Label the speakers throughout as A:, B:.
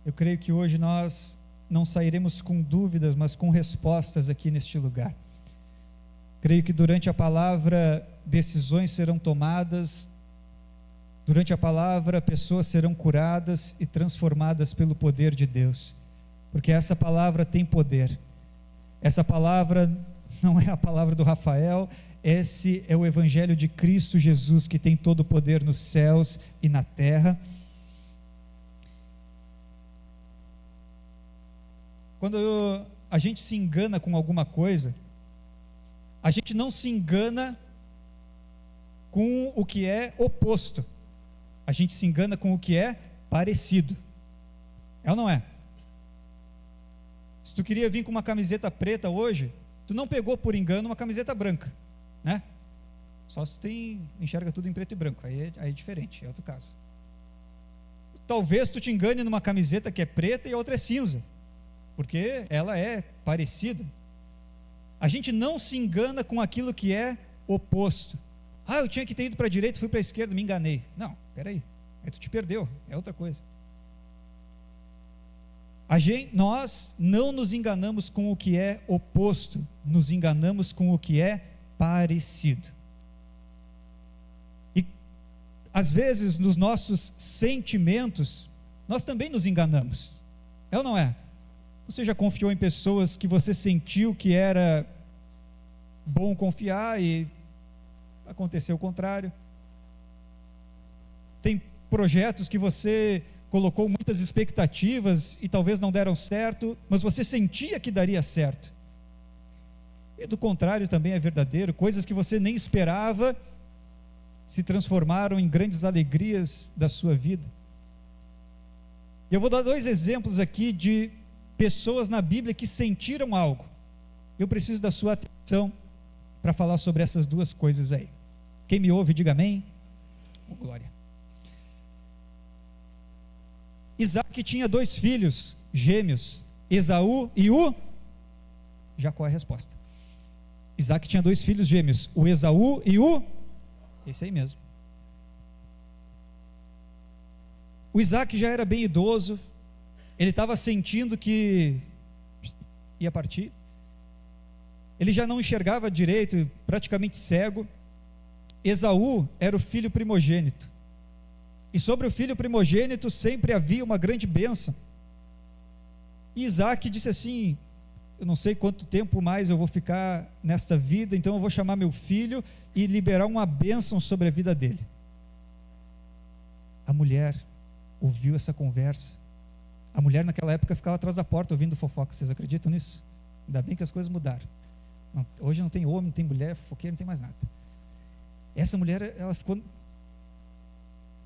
A: Eu creio que hoje nós não sairemos com dúvidas, mas com respostas aqui neste lugar. Creio que durante a palavra decisões serão tomadas, durante a palavra pessoas serão curadas e transformadas pelo poder de Deus, porque essa palavra tem poder. Essa palavra não é a palavra do Rafael, esse é o Evangelho de Cristo Jesus, que tem todo o poder nos céus e na terra. Quando a gente se engana com alguma coisa, a gente não se engana com o que é oposto, a gente se engana com o que é parecido. É ou não é? Se tu queria vir com uma camiseta preta hoje, tu não pegou por engano uma camiseta branca, né? Só se tu enxerga tudo em preto e branco, aí é diferente, é outro caso. Talvez tu te engane numa camiseta que é preta e a outra é cinza, porque ela é parecida. A gente não se engana com aquilo que é oposto. Ah, eu tinha que ter ido para a direita, fui para a esquerda, me enganei. Não, peraí, aí tu te perdeu, é outra coisa. Nós não nos enganamos com o que é oposto, nos enganamos com o que é parecido. E às vezes nos nossos sentimentos, nós também nos enganamos. É ou não é? Você já confiou em pessoas que você sentiu que era bom confiar e aconteceu o contrário? Tem projetos que você colocou muitas expectativas e talvez não deram certo, mas você sentia que daria certo. E do contrário também é verdadeiro, coisas que você nem esperava se transformaram em grandes alegrias da sua vida. E eu vou dar 2 exemplos aqui de pessoas na Bíblia que sentiram algo. Eu preciso da sua atenção para falar sobre essas 2 coisas aí. Quem me ouve, diga amém. Oh, glória. Isaac tinha 2 filhos gêmeos, Esaú e o Jacó é a resposta. Isaac tinha 2 filhos gêmeos, o Esaú e o esse aí mesmo. O Isaac já era bem idoso, ele estava sentindo que ia partir, ele já não enxergava direito, praticamente cego. Esaú era o filho primogênito, e sobre o filho primogênito sempre havia uma grande bênção. E Isaac disse assim: eu não sei quanto tempo mais eu vou ficar nesta vida, então eu vou chamar meu filho e liberar uma bênção sobre a vida dele. A mulher ouviu essa conversa. A mulher naquela época ficava atrás da porta ouvindo fofoca. Vocês acreditam nisso? Ainda bem que as coisas mudaram. Hoje não tem homem, não tem mulher, fofoqueiro, não tem mais nada. Essa mulher, ela ficou...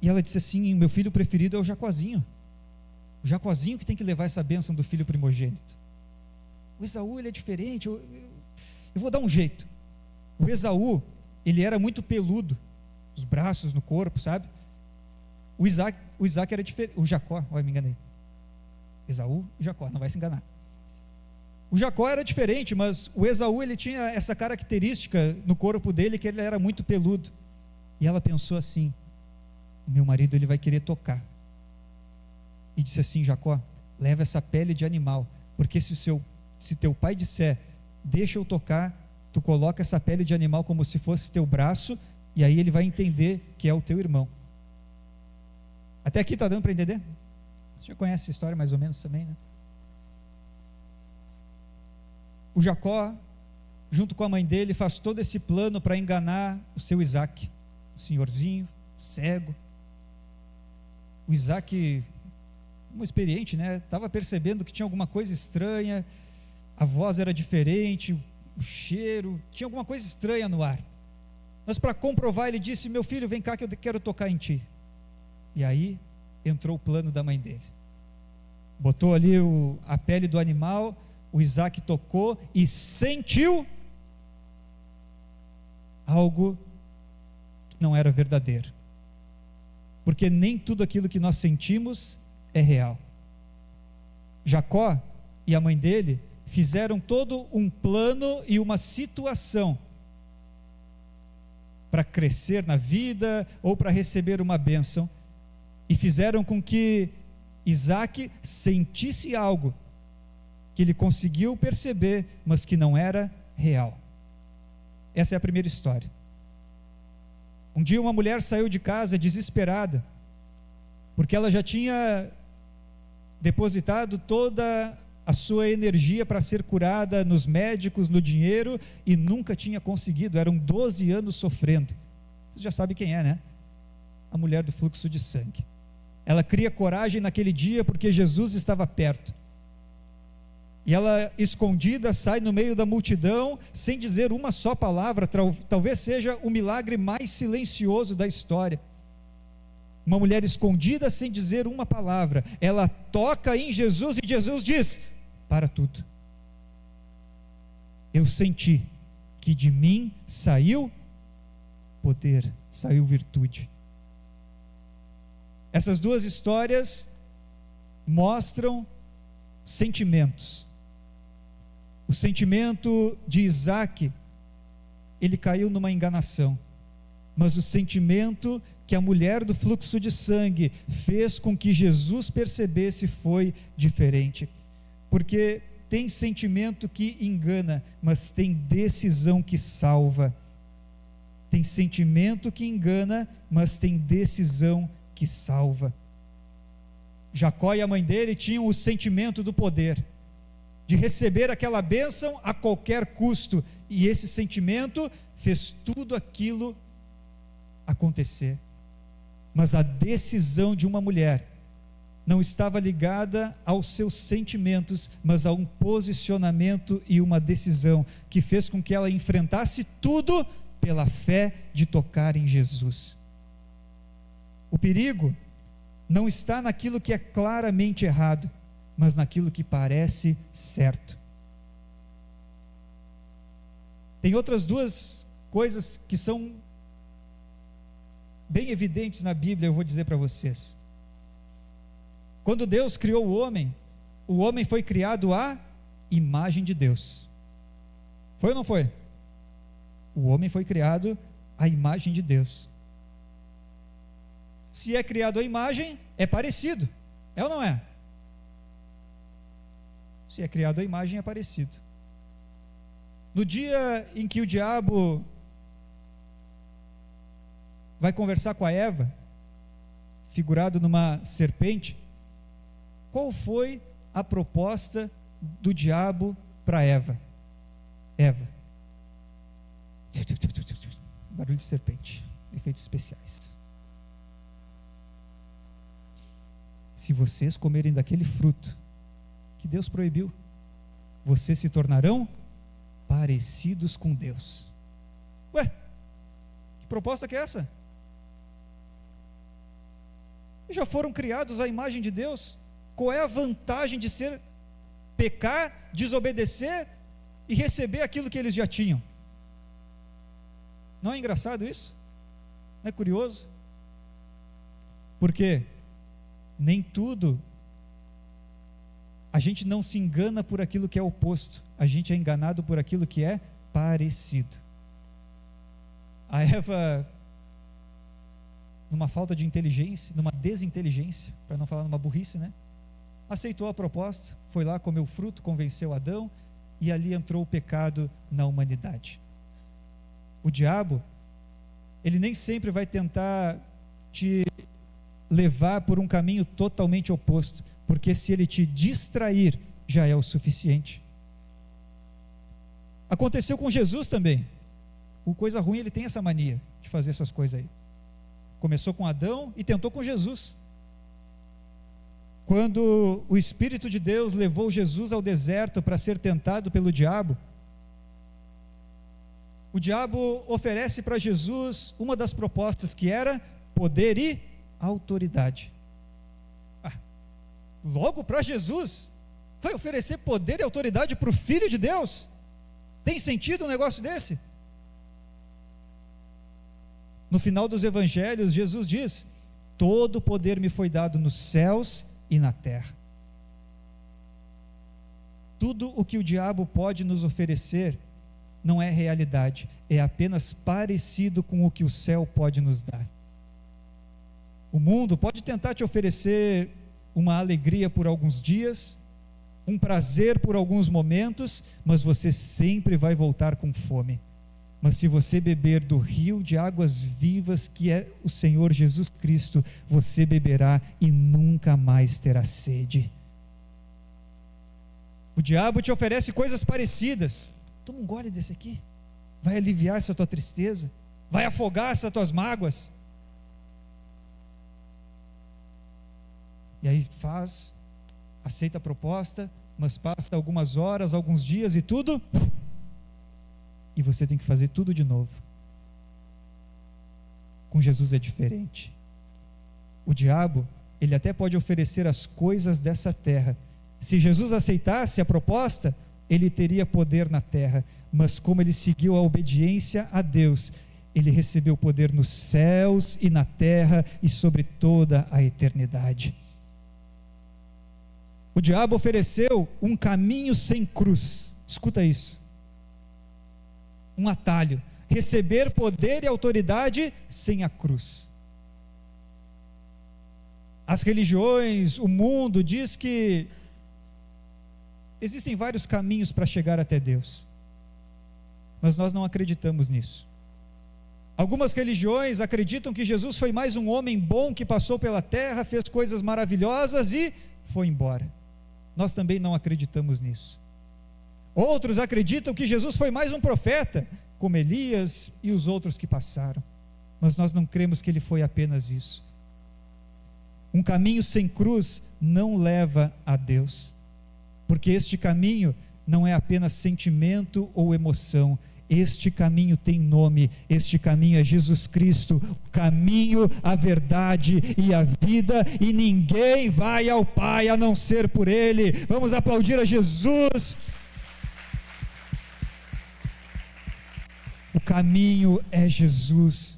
A: E ela disse assim: meu filho preferido é o Jacozinho. O Jacozinho que tem que levar essa bênção do filho primogênito. O Esaú, ele é diferente, eu vou dar um jeito. O Esaú, ele era muito peludo, os braços, no corpo, sabe? O Isaac era diferente. O Jacó, olha, me enganei. Esaú e Jacó, não vai se enganar. O Jacó era diferente, mas o Esaú, ele tinha essa característica no corpo dele, que ele era muito peludo. E ela pensou assim: meu marido, ele vai querer tocar. E disse assim: Jacó, leva essa pele de animal, porque se teu pai disser, deixa eu tocar, tu coloca essa pele de animal como se fosse teu braço, e aí ele vai entender que é o teu irmão. Até aqui está dando para entender? Você já conhece essa história mais ou menos também, né? O Jacó, junto com a mãe dele, faz todo esse plano para enganar o seu Isaac, o senhorzinho, cego. O Isaac, um experiente, né? Estava percebendo que tinha alguma coisa estranha, a voz era diferente, o cheiro, tinha alguma coisa estranha no ar. Mas para comprovar, ele disse: meu filho, vem cá que eu quero tocar em ti. E aí entrou o plano da mãe dele. Botou ali a pele do animal, o Isaac tocou e sentiu algo que não era verdadeiro. Porque nem tudo aquilo que nós sentimos é real. Jacó e a mãe dele fizeram todo um plano e uma situação para crescer na vida ou para receber uma bênção, e fizeram com que Isaac sentisse algo que ele conseguiu perceber, mas que não era real. Essa é a primeira história. Um dia uma mulher saiu de casa desesperada, porque ela já tinha depositado toda a sua energia para ser curada nos médicos, no dinheiro, e nunca tinha conseguido. Eram 12 anos sofrendo. Você já sabe quem é, né? A mulher do fluxo de sangue. Ela cria coragem naquele dia porque Jesus estava perto. E ela, escondida, sai no meio da multidão, sem dizer uma só palavra. Talvez seja o milagre mais silencioso da história. Uma mulher escondida, sem dizer uma palavra. Ela toca em Jesus e Jesus diz: para tudo. Eu senti que de mim saiu poder, saiu virtude. Essas duas histórias mostram sentimentos. O sentimento de Isaac, ele caiu numa enganação, mas o sentimento que a mulher do fluxo de sangue fez com que Jesus percebesse foi diferente, porque tem sentimento que engana, mas tem decisão que salva. Tem sentimento que engana, mas tem decisão que salva. Jacó e a mãe dele tinham o sentimento do poder, de receber aquela bênção a qualquer custo, e esse sentimento fez tudo aquilo acontecer. Mas a decisão de uma mulher não estava ligada aos seus sentimentos, mas a um posicionamento e uma decisão que fez com que ela enfrentasse tudo pela fé de tocar em Jesus. O perigo não está naquilo que é claramente errado, mas naquilo que parece certo. Tem outras duas coisas que são bem evidentes na Bíblia, eu vou dizer para vocês. Quando Deus criou o homem foi criado à imagem de Deus. Foi ou não foi? O homem foi criado à imagem de Deus. Se é criado à imagem, é parecido. É ou não é? Se é criado à imagem, é parecido. No dia em que o diabo vai conversar com a Eva, figurado numa serpente, qual foi a proposta do diabo para Eva? Eva. Barulho de serpente, efeitos especiais. Se vocês comerem daquele fruto que Deus proibiu, vocês se tornarão parecidos com Deus. Ué, que proposta que é essa? Já foram criados à imagem de Deus. Qual é a vantagem de pecar, desobedecer e receber aquilo que eles já tinham? Não é engraçado isso? Não é curioso? Porque nem tudo, a gente não se engana por aquilo que é oposto, a gente é enganado por aquilo que é parecido. A Eva, numa falta de inteligência, numa desinteligência, para não falar numa burrice, né? Aceitou a proposta, foi lá, comeu o fruto, convenceu Adão, e ali entrou o pecado na humanidade. O diabo, ele nem sempre vai tentar te levar por um caminho totalmente oposto, porque se ele te distrair, já é o suficiente. Aconteceu com Jesus também. O coisa ruim, ele tem essa mania de fazer essas coisas aí. Começou com Adão e tentou com Jesus. Quando o Espírito de Deus levou Jesus ao deserto para ser tentado pelo diabo, o diabo oferece para Jesus uma das propostas, que era poder e autoridade. Logo para Jesus, vai oferecer poder e autoridade para o Filho de Deus? Tem sentido um negócio desse? No final dos evangelhos, Jesus diz: todo poder me foi dado nos céus e na terra. Tudo o que o diabo pode nos oferecer não é realidade, é apenas parecido com o que o céu pode nos dar. O mundo pode tentar te oferecer uma alegria por alguns dias, um prazer por alguns momentos, mas você sempre vai voltar com fome. Mas se você beber do rio de águas vivas que é o Senhor Jesus Cristo, você beberá e nunca mais terá sede. O diabo te oferece coisas parecidas. Toma um gole desse aqui, vai aliviar essa tua tristeza, vai afogar essas tuas mágoas. E aí aceita a proposta, mas passa algumas horas, alguns dias e tudo, e você tem que fazer tudo de novo. Com Jesus é diferente. O diabo, ele até pode oferecer as coisas dessa terra. Se Jesus aceitasse a proposta, ele teria poder na terra, mas como ele seguiu a obediência a Deus, ele recebeu poder nos céus e na terra e sobre toda a eternidade. O diabo ofereceu um caminho sem cruz. Escuta isso. Um atalho. Receber poder e autoridade sem a cruz. As religiões, o mundo diz que existem vários caminhos para chegar até Deus, mas nós não acreditamos nisso. Algumas religiões acreditam que Jesus foi mais um homem bom que passou pela terra, fez coisas maravilhosas e foi embora. Nós também não acreditamos nisso. Outros acreditam que Jesus foi mais um profeta, como Elias e os outros que passaram, mas nós não cremos que ele foi apenas isso. Um caminho sem cruz não leva a Deus, porque este caminho não é apenas sentimento ou emoção. Este caminho tem nome, este caminho é Jesus Cristo, o caminho, a verdade e a vida, e ninguém vai ao Pai a não ser por Ele. Vamos aplaudir a Jesus. O caminho é Jesus.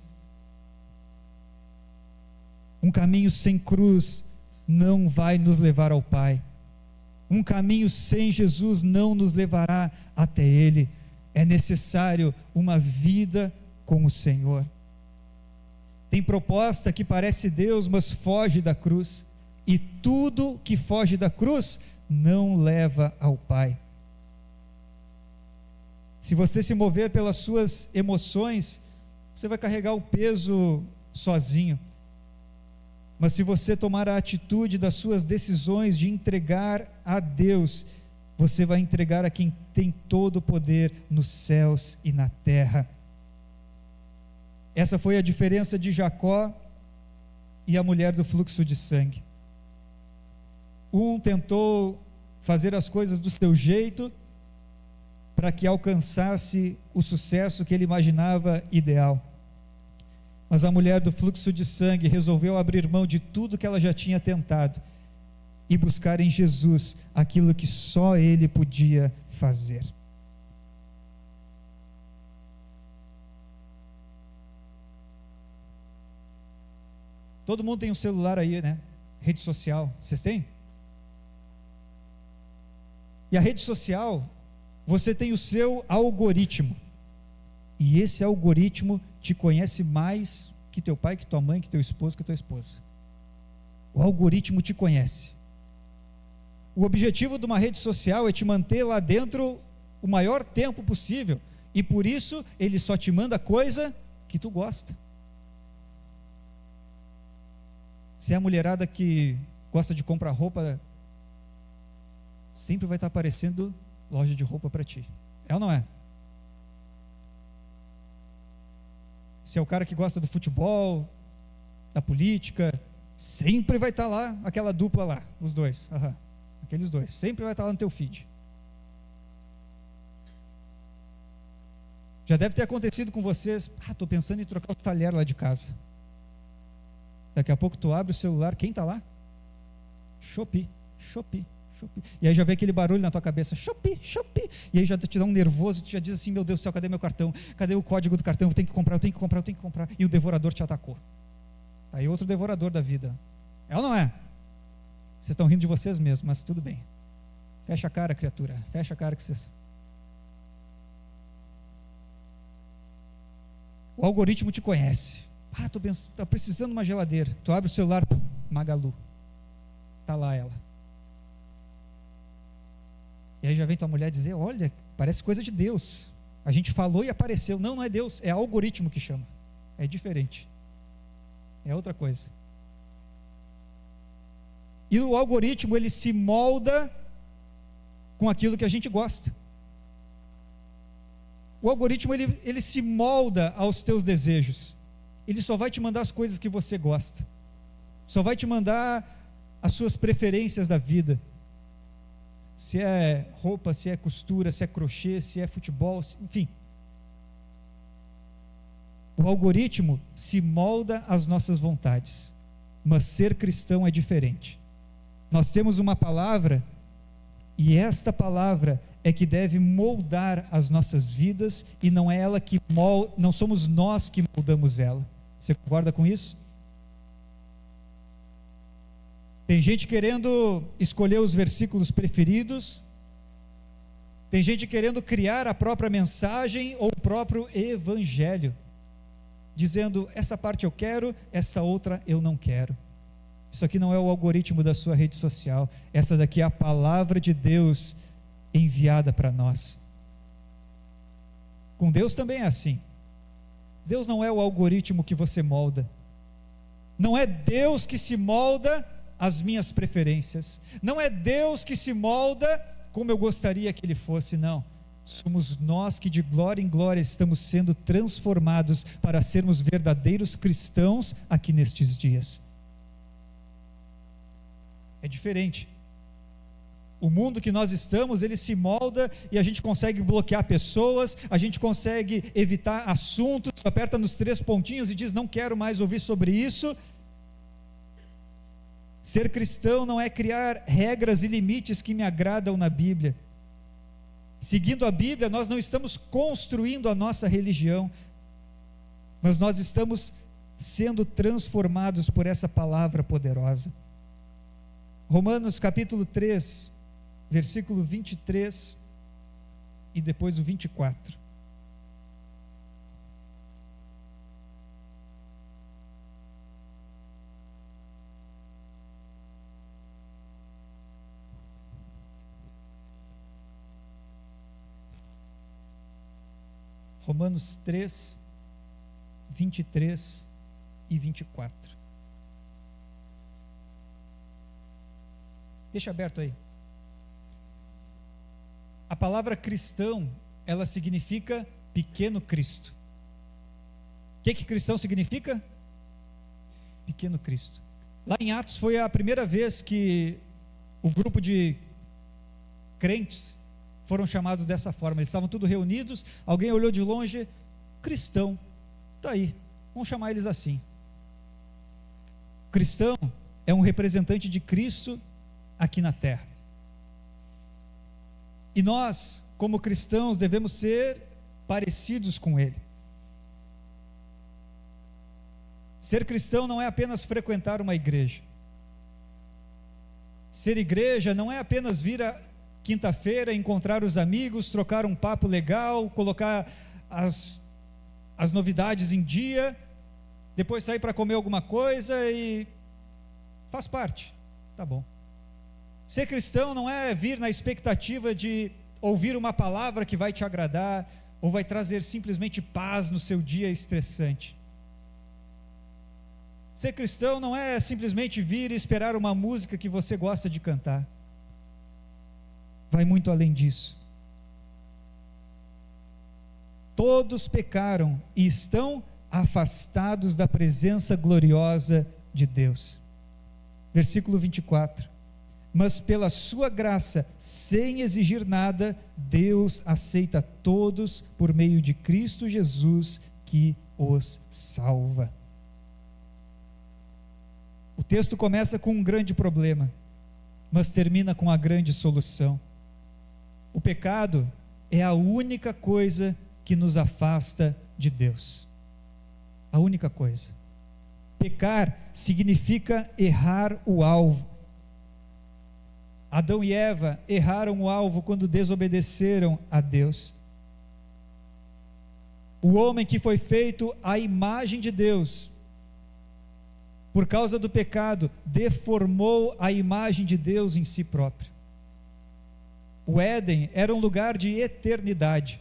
A: Um caminho sem cruz não vai nos levar ao Pai. Um caminho sem Jesus não nos levará até Ele. É necessário uma vida com o Senhor. Tem proposta que parece Deus, mas foge da cruz. E tudo que foge da cruz não leva ao Pai. Se você se mover pelas suas emoções, você vai carregar o peso sozinho. Mas se você tomar a atitude das suas decisões de entregar a Deus, você vai entregar a quem tem todo o poder nos céus e na terra. Essa foi a diferença de Jacó e a mulher do fluxo de sangue. Um tentou fazer as coisas do seu jeito, para que alcançasse o sucesso que ele imaginava ideal. Mas a mulher do fluxo de sangue resolveu abrir mão de tudo que ela já tinha tentado e buscar em Jesus aquilo que só Ele podia fazer. Todo mundo tem um celular aí, né? Rede social, vocês têm? E a rede social, você tem o seu algoritmo, e esse algoritmo te conhece mais que teu pai, que tua mãe, que teu esposo, que tua esposa. O algoritmo te conhece. O objetivo de uma rede social é te manter lá dentro o maior tempo possível, e por isso ele só te manda coisa que tu gosta. Se é a mulherada que gosta de comprar roupa, sempre vai estar aparecendo loja de roupa para ti. É ou não é? Se é o cara que gosta do futebol, da política, sempre vai estar lá aquela dupla lá, os dois, aqueles dois, sempre vai estar lá no teu feed. Já deve ter acontecido com vocês, estou pensando em trocar o talher lá de casa. Daqui a pouco tu abre o celular, quem está lá? Shopee. E aí já vem aquele barulho na tua cabeça, Shopee, e aí já te dá um nervoso, tu já diz assim, meu Deus do céu, cadê meu cartão? Cadê o código do cartão? Eu tenho que comprar, e o devorador te atacou. Aí outro devorador da vida. É ou não é? Vocês estão rindo de vocês mesmos, mas tudo bem. Fecha a cara, criatura, fecha a cara que vocês... O algoritmo te conhece. Estou precisando de uma geladeira. Tu abre o celular, Magalu. Está lá ela. E aí já vem tua mulher dizer: olha, parece coisa de Deus. A gente falou e apareceu. Não, não é Deus, é algoritmo que chama. É diferente. É outra coisa. E o algoritmo, ele se molda com aquilo que a gente gosta. O algoritmo, ele se molda aos teus desejos. Ele só vai te mandar as coisas que você gosta. Só vai te mandar as suas preferências da vida. Se é roupa, se é costura, se é crochê, se é futebol, enfim. O algoritmo se molda às nossas vontades. Mas ser cristão é diferente. Nós temos uma palavra, e esta palavra é que deve moldar as nossas vidas, e não é ela que molda, não somos nós que moldamos ela. Você concorda com isso? Tem gente querendo escolher os versículos preferidos, tem gente querendo criar a própria mensagem ou o próprio evangelho, dizendo: essa parte eu quero, essa outra eu não quero. Isso aqui não é o algoritmo da sua rede social, essa daqui é a palavra de Deus enviada para nós. Com Deus também é assim. Deus não é o algoritmo que você molda, não é Deus que se molda às minhas preferências, não é Deus que se molda como eu gostaria que Ele fosse, não. Somos nós que de glória em glória estamos sendo transformados para sermos verdadeiros cristãos aqui nestes dias. É diferente. O mundo que nós estamos, ele se molda e a gente consegue bloquear pessoas, a gente consegue evitar assuntos, aperta nos 3 pontinhos e diz: não quero mais ouvir sobre isso. Ser cristão não é criar regras e limites que me agradam na Bíblia. Seguindo a Bíblia, nós não estamos construindo a nossa religião, mas nós estamos sendo transformados por essa palavra poderosa. Romanos capítulo 3, versículo 23 e depois o 24. Romanos 3, 23 e 24. Deixa aberto aí. A palavra cristão, ela significa pequeno Cristo. O que cristão significa? Pequeno Cristo. Lá em Atos foi a primeira vez que o grupo de crentes foram chamados dessa forma. Eles estavam todos reunidos, alguém olhou de longe: cristão, está aí, vamos chamar eles assim. Cristão é um representante de Cristo aqui na terra. E nós, como cristãos, devemos ser parecidos com Ele. Ser cristão não é apenas frequentar uma igreja. Ser igreja não é apenas vir a quinta-feira, encontrar os amigos, trocar um papo legal, colocar as novidades em dia, depois sair para comer alguma coisa e faz parte, tá bom. Ser cristão não é vir na expectativa de ouvir uma palavra que vai te agradar, ou vai trazer simplesmente paz no seu dia estressante. Ser cristão não é simplesmente vir e esperar uma música que você gosta de cantar. Vai muito além disso. Todos pecaram e estão afastados da presença gloriosa de Deus. Versículo 24. Mas pela sua graça, sem exigir nada, Deus aceita todos por meio de Cristo Jesus, que os salva. O texto começa com um grande problema, mas termina com a grande solução. O pecado é a única coisa que nos afasta de Deus. A única coisa. Pecar significa errar o alvo. Adão e Eva erraram o alvo quando desobedeceram a Deus. O homem que foi feito à imagem de Deus por causa do pecado, deformou a imagem de Deus em si próprio. O Éden era um lugar de eternidade.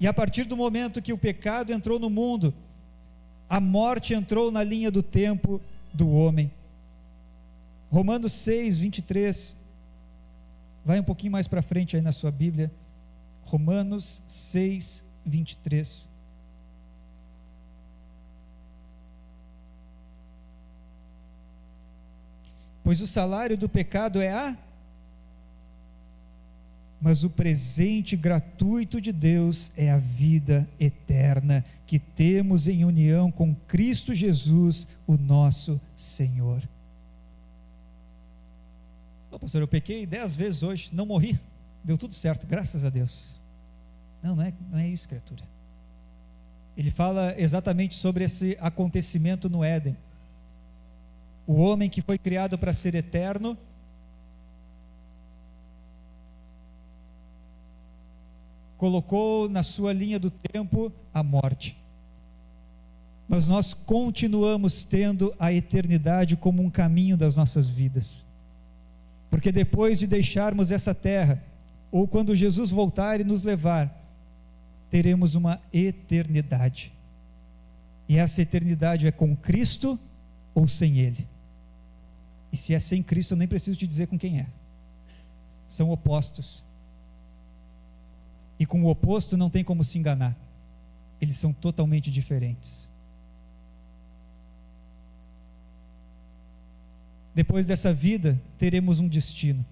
A: E a partir do momento que o pecado entrou no mundo, a morte entrou na linha do tempo do homem. Romanos 6, 23. Vai um pouquinho mais para frente aí na sua Bíblia. Romanos 6, 23. Pois o salário do pecado é mas o presente gratuito de Deus é a vida eterna, que temos em união com Cristo Jesus, o nosso Senhor. Pastor, eu pequei 10 vezes hoje, não morri, deu tudo certo, graças a Deus. Não é isso, criatura. Ele fala exatamente sobre esse acontecimento no Éden. O homem que foi criado para ser eterno, colocou na sua linha do tempo a morte. Mas nós continuamos tendo a eternidade como um caminho das nossas vidas. Porque depois de deixarmos essa terra, ou quando Jesus voltar e nos levar, teremos uma eternidade. E essa eternidade é com Cristo ou sem Ele. E se é sem Cristo, eu nem preciso te dizer com quem é. São opostos. E com o oposto não tem como se enganar. Eles são totalmente diferentes. Depois dessa vida, teremos um destino.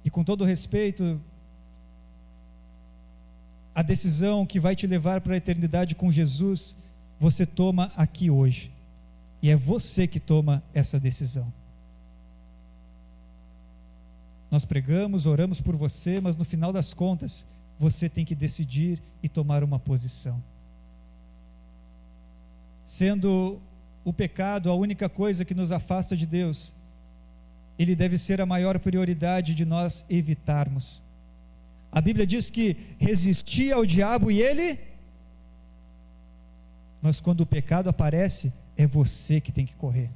A: E com todo respeito, a decisão que vai te levar para a eternidade com Jesus, você toma aqui hoje. E é você que toma essa decisão. Nós pregamos, oramos por você, mas no final das contas, você tem que decidir e tomar uma posição. Sendo o pecado a única coisa que nos afasta de Deus, ele deve ser a maior prioridade de nós evitarmos. A Bíblia diz que resistia ao diabo e ele... Mas quando o pecado aparece, é você que tem que correr.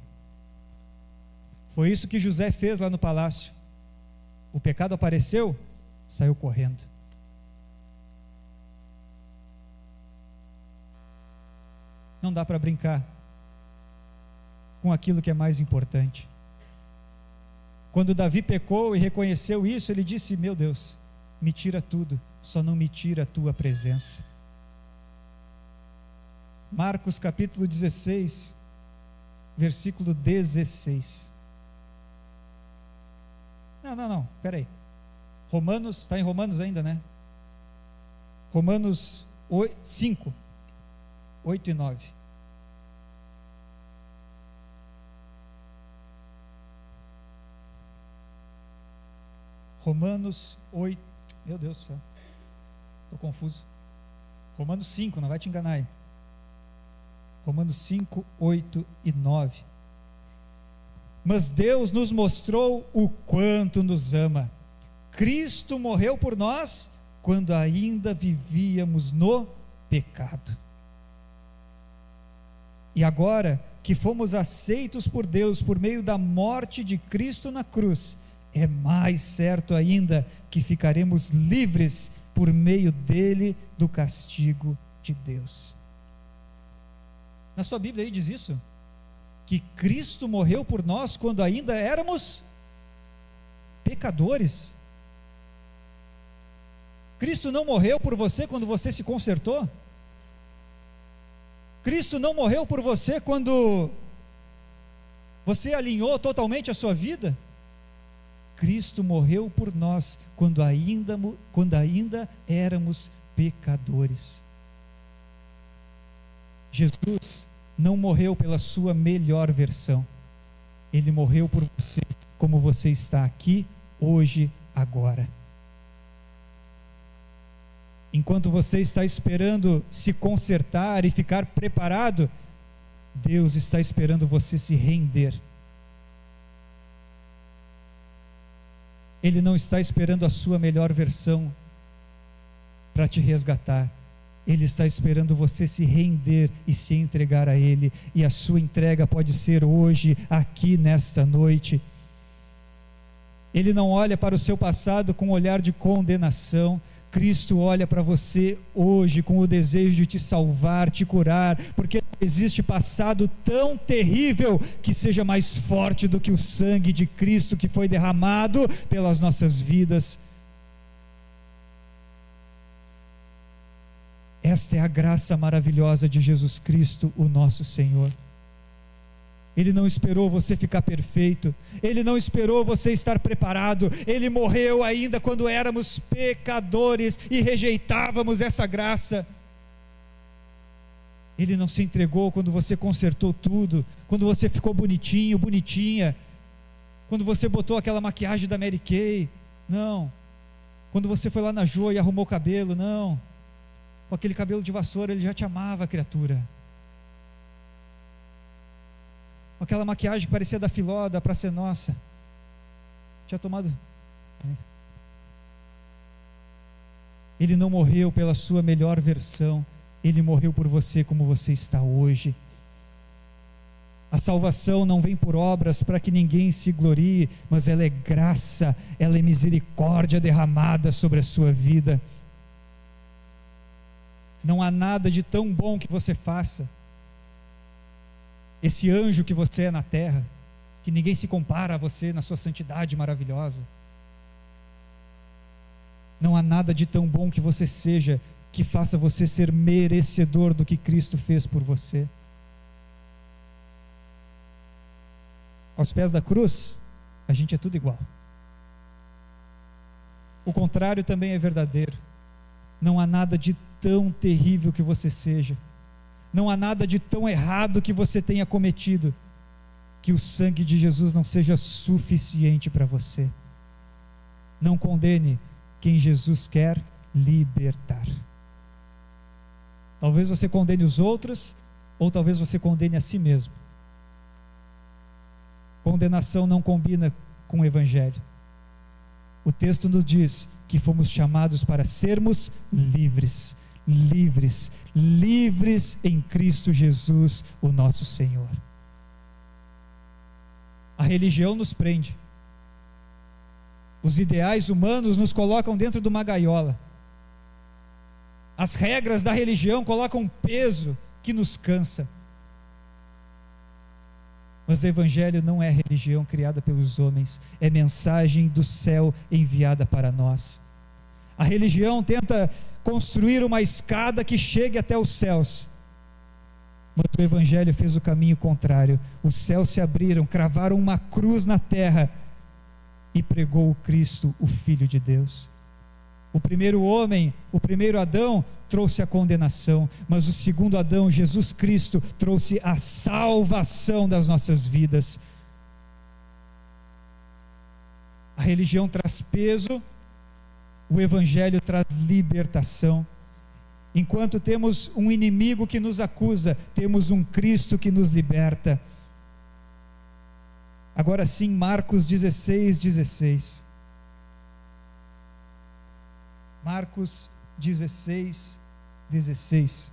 A: Foi isso que José fez lá no palácio. O pecado apareceu, saiu correndo. Não dá para brincar com aquilo que é mais importante. Quando Davi pecou e reconheceu isso, ele disse: meu Deus, me tira tudo, só não me tira a tua presença. Marcos capítulo 16, versículo 16. Não, peraí. Romanos, está em Romanos ainda, né? Romanos 5, 8 e 9. Romanos 8, meu Deus do céu, estou confuso. Romanos 5, não vai te enganar aí. Romanos 5, 8 e 9. Mas Deus nos mostrou o quanto nos ama. Cristo morreu por nós quando ainda vivíamos no pecado. E agora que fomos aceitos por Deus por meio da morte de Cristo na cruz, é mais certo ainda que ficaremos livres por meio dele do castigo de Deus. Na sua Bíblia aí diz isso? Que Cristo morreu por nós quando ainda éramos pecadores. Cristo não morreu por você quando você se consertou? Cristo não morreu por você quando você alinhou totalmente a sua vida? Cristo morreu por nós quando ainda éramos pecadores. Jesus não morreu pela sua melhor versão. Ele morreu por você, como você está aqui, hoje, agora. Enquanto você está esperando se consertar e ficar preparado, Deus está esperando você se render. Ele não está esperando a sua melhor versão para te resgatar. Ele está esperando você se render e se entregar a Ele, e a sua entrega pode ser hoje, aqui nesta noite. Ele não olha para o seu passado com um olhar de condenação. Cristo olha para você hoje com o desejo de te salvar, te curar, porque não existe passado tão terrível que seja mais forte do que o sangue de Cristo que foi derramado pelas nossas vidas. Esta é a graça maravilhosa de Jesus Cristo, o nosso Senhor. Ele não esperou você ficar perfeito, Ele não esperou você estar preparado, Ele morreu ainda quando éramos pecadores e rejeitávamos essa graça. Ele não se entregou quando você consertou tudo, quando você ficou bonitinho, bonitinha, quando você botou aquela maquiagem da Mary Kay, não. Quando você foi lá na Jô e arrumou o cabelo, não. Com aquele cabelo de vassoura, Ele já te amava, criatura. Com aquela maquiagem que parecia da Filó, da Praça é Nossa, tinha tomado. Ele não morreu pela sua melhor versão, Ele morreu por você como você está hoje. A salvação não vem por obras para que ninguém se glorie, mas ela é graça, ela é misericórdia derramada sobre a sua vida. Não há nada de tão bom que você faça, esse anjo que você é na terra, que ninguém se compara a você na sua santidade maravilhosa. Não há nada de tão bom que você seja, que faça você ser merecedor do que Cristo fez por você. Aos pés da cruz, a gente é tudo igual. O contrário também é verdadeiro. Não há nada de tão terrível que você seja, não há nada de tão errado que você tenha cometido, que o sangue de Jesus não seja suficiente para você. Não condene quem Jesus quer libertar. Talvez você condene os outros, ou talvez você condene a si mesmo. Condenação não combina com o Evangelho. O texto nos diz que fomos chamados para sermos livres, livres, livres em Cristo Jesus, o nosso Senhor. A religião nos prende. Os ideais humanos nos colocam dentro de uma gaiola. As regras da religião colocam um peso que nos cansa. Mas o Evangelho não é religião criada pelos homens, é mensagem do céu enviada para nós. A religião tenta construir uma escada que chegue até os céus, mas o Evangelho fez o caminho contrário. Os céus se abriram, cravaram uma cruz na terra e pregou o Cristo, o Filho de Deus. O primeiro homem, o primeiro Adão, trouxe a condenação, mas o segundo Adão, Jesus Cristo, trouxe a salvação das nossas vidas. A religião traz peso, o Evangelho traz libertação. Enquanto temos um inimigo que nos acusa, temos um Cristo que nos liberta. Agora sim, Marcos 16:16. Marcos 16:16.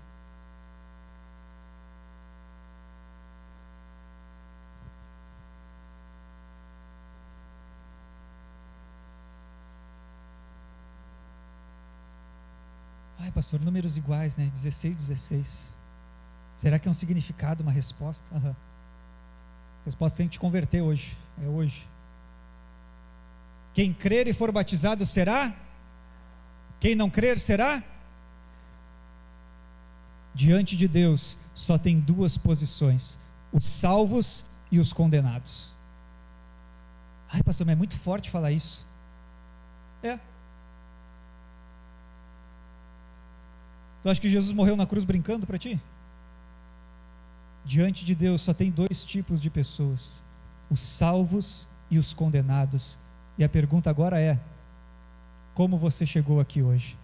A: Ai, pastor, números iguais, né? 16:16. Será que é um significado, uma resposta? Uhum. A resposta tem que te converter hoje. É hoje. Quem crer e for batizado será? Quem não crer será? Diante de Deus só tem duas posições: os salvos e os condenados. Ai, pastor, mas é muito forte falar isso. É. Tu acha que Jesus morreu na cruz brincando para ti? Diante de Deus só tem dois tipos de pessoas: os salvos e os condenados. E a pergunta agora é: como você chegou aqui hoje?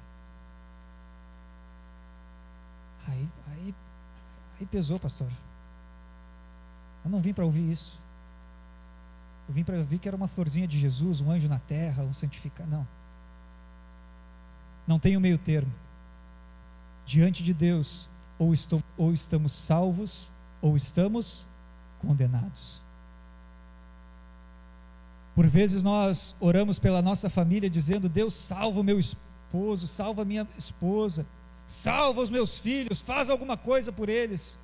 A: Aí pesou, pastor. Eu não vim para ouvir isso. Eu vim para ouvir que era uma florzinha de Jesus, um anjo na terra, um santificado. Não. Não tem o meio termo. diante de Deus, ou estamos salvos, ou estamos condenados. Por vezes nós oramos pela nossa família dizendo: Deus, salva o meu esposo, salva a minha esposa, salva os meus filhos, faz alguma coisa por eles.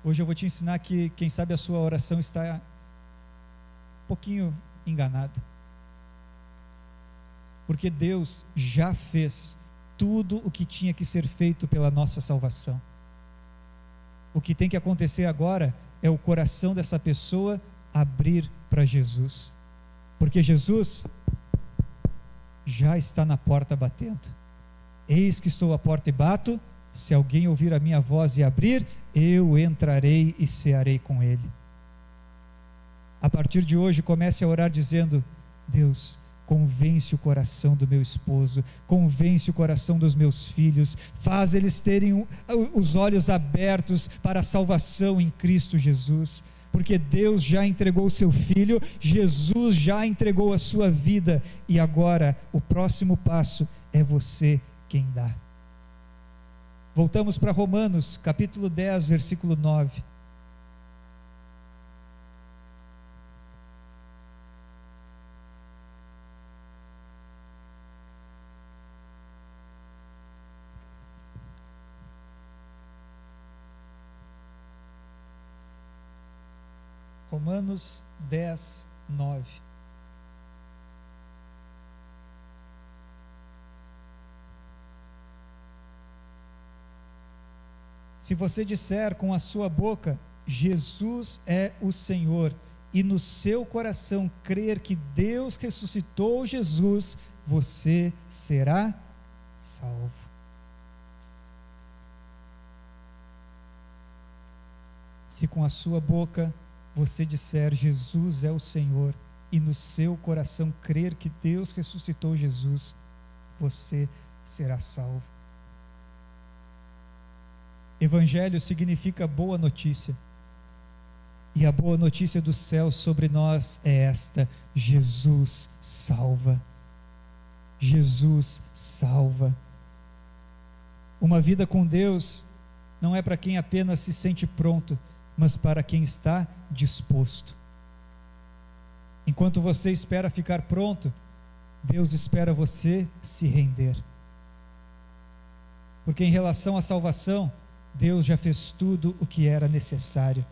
A: Hoje eu vou te ensinar que, quem sabe, a sua oração está um pouquinho enganada, porque Deus já fez tudo o que tinha que ser feito pela nossa salvação. O que tem que acontecer agora é o coração dessa pessoa abrir para Jesus, porque Jesus já está na porta batendo. Eis que estou à porta e bato, se alguém ouvir a minha voz e abrir, eu entrarei e cearei com ele. A partir de hoje, comece a orar dizendo: Deus, convence o coração do meu esposo, convence o coração dos meus filhos, faz eles terem os olhos abertos para a salvação em Cristo Jesus, porque Deus já entregou o seu Filho, Jesus já entregou a sua vida, e agora o próximo passo é você quem dá. Voltamos para Romanos, capítulo 10, versículo 9. Romanos 10, 9. Se você disser com a sua boca: Jesus é o Senhor, e no seu coração crer que Deus ressuscitou Jesus, você será salvo. Se com a sua boca você disser: Jesus é o Senhor, e no seu coração crer que Deus ressuscitou Jesus, você será salvo. Evangelho significa boa notícia, e a boa notícia do céu sobre nós é esta: Jesus salva. Jesus salva. Uma vida com Deus não é para quem apenas se sente pronto, mas para quem está disposto. Enquanto você espera ficar pronto, Deus espera você se render. Porque em relação à salvação, Deus já fez tudo o que era necessário.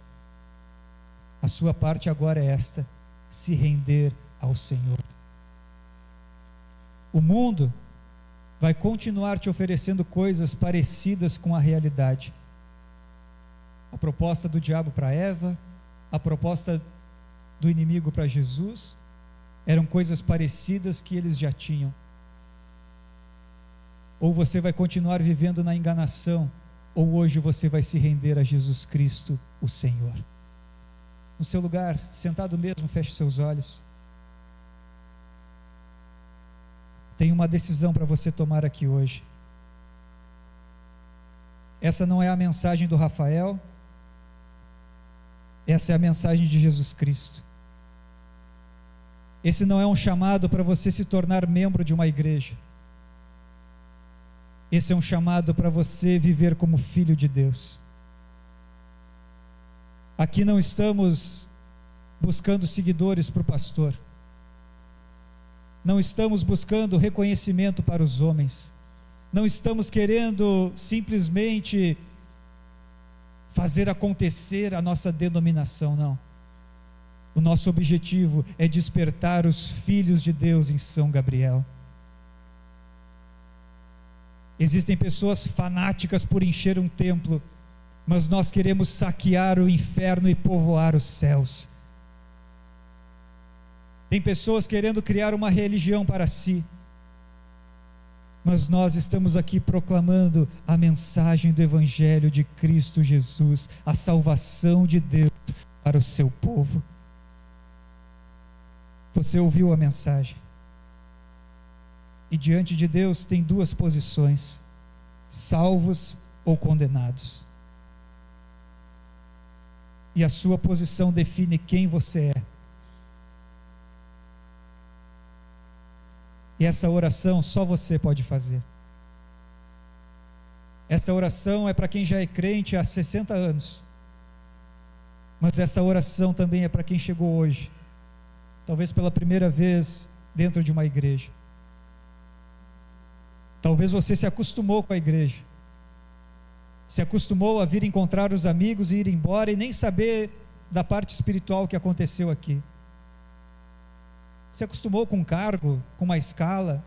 A: A sua parte agora é esta: se render ao Senhor. O mundo vai continuar te oferecendo coisas parecidas com a realidade. A proposta do diabo para Eva, a proposta do inimigo para Jesus, eram coisas parecidas que eles já tinham. Ou você vai continuar vivendo na enganação, ou hoje você vai se render a Jesus Cristo, o Senhor. No seu lugar, sentado mesmo, feche seus olhos. Tem uma decisão para você tomar aqui hoje. Essa não é a mensagem do Rafael, essa é a mensagem de Jesus Cristo. Esse não é um chamado para você se tornar membro de uma igreja. Esse é um chamado para você viver como filho de Deus. Aqui não estamos buscando seguidores para o pastor. Não estamos buscando reconhecimento para os homens. Não estamos querendo simplesmente fazer acontecer a nossa denominação, não. O nosso objetivo é despertar os filhos de Deus em São Gabriel. Existem pessoas fanáticas por encher um templo, mas nós queremos saquear o inferno e povoar os céus. Tem pessoas querendo criar uma religião para si, mas nós estamos aqui proclamando a mensagem do Evangelho de Cristo Jesus, a salvação de Deus para o seu povo. Você ouviu a mensagem? E diante de Deus tem duas posições: salvos ou condenados. E a sua posição define quem você é. E essa oração só você pode fazer. Essa oração é para quem já é crente há 60 anos. Mas essa oração também é para quem chegou hoje, talvez pela primeira vez dentro de uma igreja. Talvez você se acostumou com a igreja, se acostumou a vir encontrar os amigos e ir embora e nem saber da parte espiritual que aconteceu aqui. Se acostumou com um cargo, com uma escala,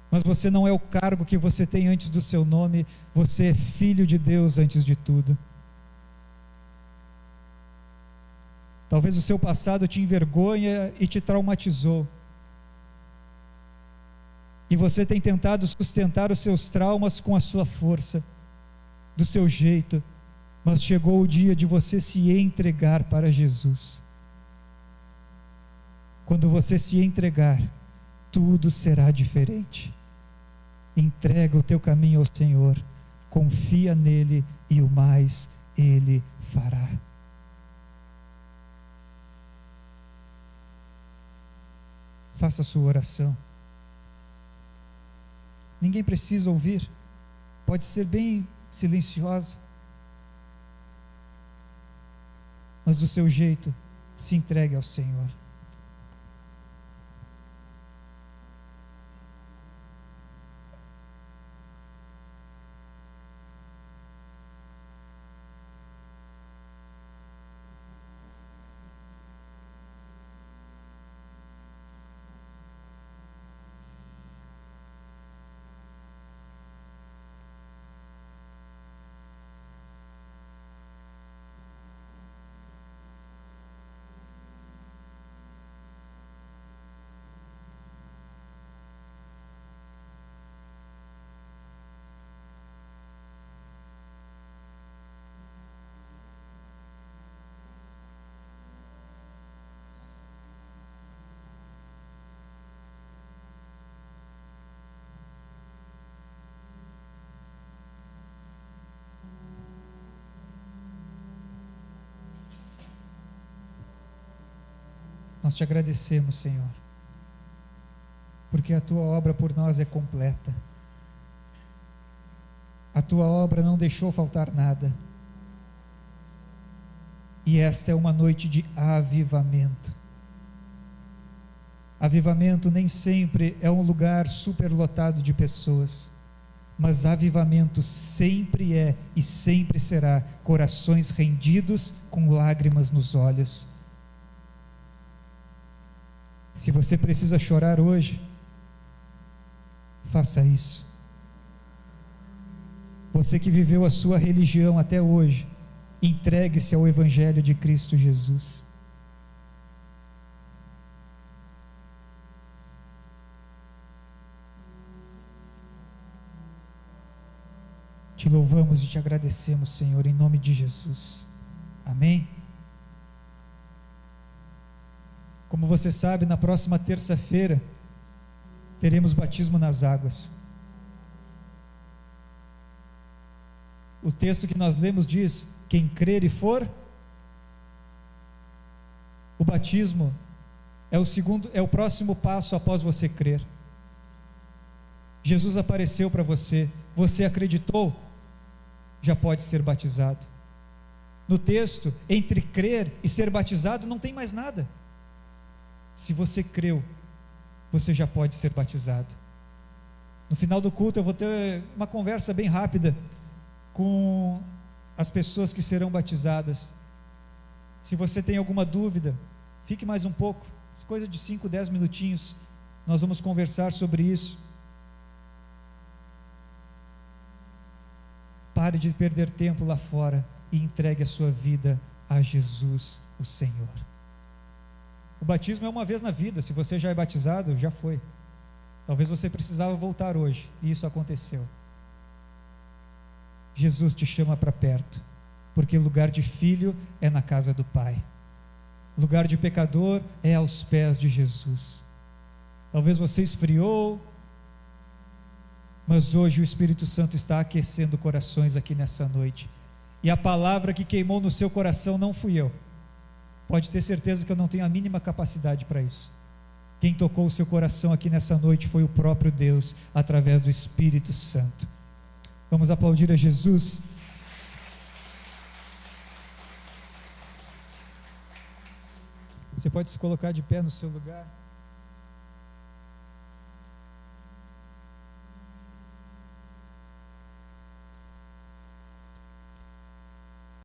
A: mas você não é o cargo que você tem antes do seu nome, você é filho de Deus antes de tudo. Talvez o seu passado te envergonha e te traumatizou. E você tem tentado sustentar os seus traumas com a sua força, do seu jeito, mas chegou o dia de você se entregar para Jesus. Quando você se entregar, tudo será diferente. Entrega o teu caminho ao Senhor, confia nele e o mais Ele fará. Faça a sua oração. Ninguém precisa ouvir, pode ser bem silenciosa, mas do seu jeito, se entregue ao Senhor. Nós te agradecemos, Senhor, porque a tua obra por nós é completa. A tua obra não deixou faltar nada. E esta é uma noite de avivamento. Avivamento nem sempre é um lugar superlotado de pessoas, mas avivamento sempre é e sempre será corações rendidos com lágrimas nos olhos. Se você precisa chorar hoje, faça isso. Você que viveu a sua religião até hoje, entregue-se ao Evangelho de Cristo Jesus. Te louvamos e te agradecemos, Senhor, em nome de Jesus. Amém? Como você sabe, na próxima terça-feira teremos batismo nas águas. O texto que nós lemos diz: quem crer e for. O batismo é o próximo passo após você crer. Jesus apareceu para você, você acreditou, já pode ser batizado. No texto, entre crer e ser batizado não tem mais nada. Se você creu, você já pode ser batizado. No final do culto eu vou ter uma conversa bem rápida com as pessoas que serão batizadas. Se você tem alguma dúvida, fique mais um pouco, coisa de 5, 10 minutinhos, nós vamos conversar sobre isso. Pare de perder tempo lá fora e entregue a sua vida a Jesus, o Senhor. O batismo é uma vez na vida. Se você já é batizado, já foi. Talvez você precisava voltar hoje, e isso aconteceu. Jesus te chama para perto, porque lugar de filho é na casa do Pai. Lugar de pecador é aos pés de Jesus. Talvez você esfriou, mas hoje o Espírito Santo está aquecendo corações aqui nessa noite. E a palavra que queimou no seu coração não fui eu. Pode ter certeza que eu não tenho a mínima capacidade para isso. Quem tocou o seu coração aqui nessa noite foi o próprio Deus, através do Espírito Santo. Vamos aplaudir a Jesus. Você pode se colocar de pé no seu lugar.